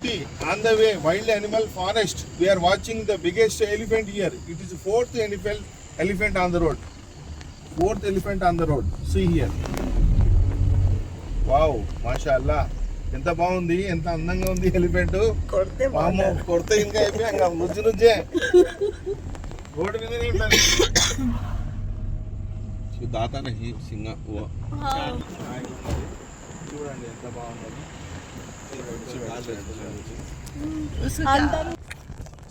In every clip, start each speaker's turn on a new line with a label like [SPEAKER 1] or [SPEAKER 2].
[SPEAKER 1] See, on the way, wild animal forest. We are watching the biggest elephant here. It is the fourth elephant on the road. Fourth elephant on the road. See here. Wow, mashallah. ఎంత బాగుంది, ఎంత అందంగా ఉంది elephant. కొడితే ఇంకా అయిపోయా, నుజ్జు నుజ్జే road మీదనే ఉంటాను. దాతా నహి సింగ చూడండి ఎంత బాగుంది.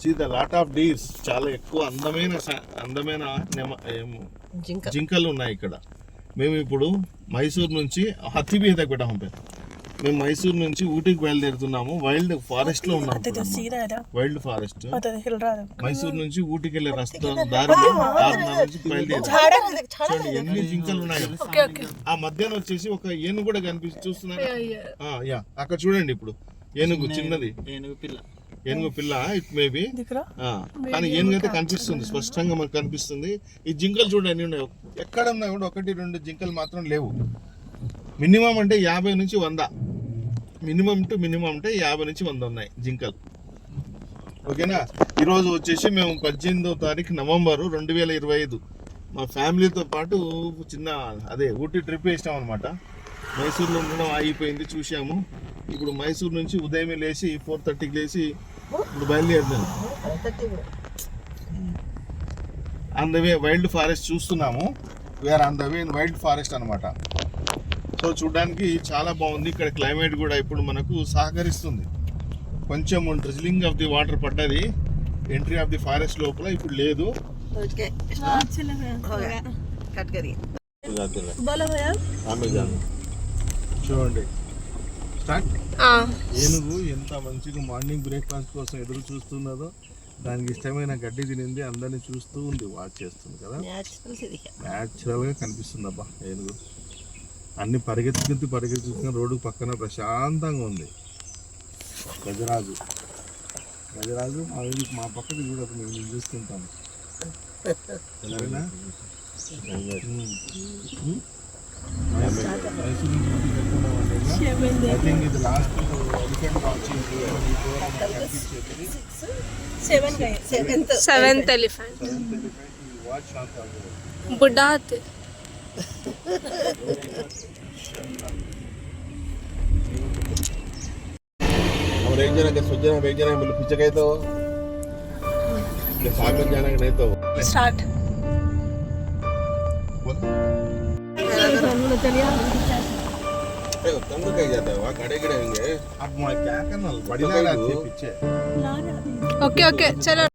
[SPEAKER 1] See the lot of deers. చాలా ఎక్కువ అందమైన జింకలు ఉన్నాయి ఇక్కడ. మేము ఇప్పుడు మైసూర్ నుంచి హత్తి బీహ తగ్గ పెట్టాము. మేము మైసూర్ నుంచి ఊటీకి బయలుదేరుతున్నాము. వైల్డ్ ఫారెస్ట్ లో ఉన్నాము. వైల్డ్ ఫారెస్ట్ మైసూర్ నుంచి ఊటీకి వెళ్ళే రస్తా దారిలో నుంచి బయలుదేరి చూడండి ఎన్ని జింకలు ఉన్నాయి. ఆ మధ్యాహ్నం వచ్చేసి ఒక ఏనుగు కూడా చూస్తున్నారు. అక్కడ చూడండి ఇప్పుడు ఏనుగు, చిన్నది ఏనుగు పిల్ల. ఇట్ మేబీ కానీ ఏనుగు అయితే కనిపిస్తుంది, స్పష్టంగా మనకు కనిపిస్తుంది. ఈ జింకలు చూడండి ఎన్ని ఉన్నాయి. ఎక్కడ ఉన్నా కూడా 1-2 జింకలు మాత్రం లేవు. మినిమం అంటే 50 నుంచి 100, మినిమం టు మినిమం అంటే 50 నుంచి 100 ఉన్నాయి జింకలు. ఓకేనా. ఈరోజు వచ్చేసి మేము 18వ తారీఖు నవంబరు 2025 మా ఫ్యామిలీతో పాటు చిన్న ఊటీ ట్రిప్ వేసినాం అనమాట. మైసూర్లో ఉండడం ఆగిపోయింది, చూసాము. ఇప్పుడు మైసూర్ నుంచి ఉదయమే లేచి 4:30కి లేచి ఇప్పుడు బయలుదేరుతాను. On the way wild forest చూస్తున్నాము. We're on the way in wild forest అనమాట. సో చూడడానికి చాలా బాగుంది. ఇక్కడ క్లైమేట్ కూడా ఇప్పుడు మనకు సహకరిస్తుంది. కొంచెం డ్రిజిలింగ్ ఆఫ్ ది వాటర్ పడ్డది ఎంట్రీ ఆఫ్ ది ఫారెస్ట్ లోపల, ఇప్పుడు లేదు. చూడండి ఏనుగు ఎంత మంచిగా మార్నింగ్ బ్రేక్ఫాస్ట్ కోసం ఎదురు చూస్తున్నదో. దానికి ఇష్టమైన గడ్డి తినింది, అందరినీ చూస్తూ ఉంది, వాచ్ చేస్తుంది కదా. న్యాచురల్ గా కనిపిస్తుంది అబ్బా ఏనుగు. అన్ని పరిగెత్తుకుని రోడ్డు పక్కన ప్రశాంతంగా ఉంది. గజరాజు మా పక్కకి చూడదు, మేము చూస్తుంటాము. I think ఇది last elephant watching.
[SPEAKER 2] Seventh elephant Budda थे.
[SPEAKER 1] और एक जना के सोचना एक जना बोले पीछे गए तो ये साथ में जाना नहीं तो
[SPEAKER 2] स्टार्ट
[SPEAKER 1] बोल तंग कहीं जाता है वहाँ खड़े होंगे. अब मैं क्या करना, बड़ी लग रहा है पीछे.
[SPEAKER 2] ओके चलो.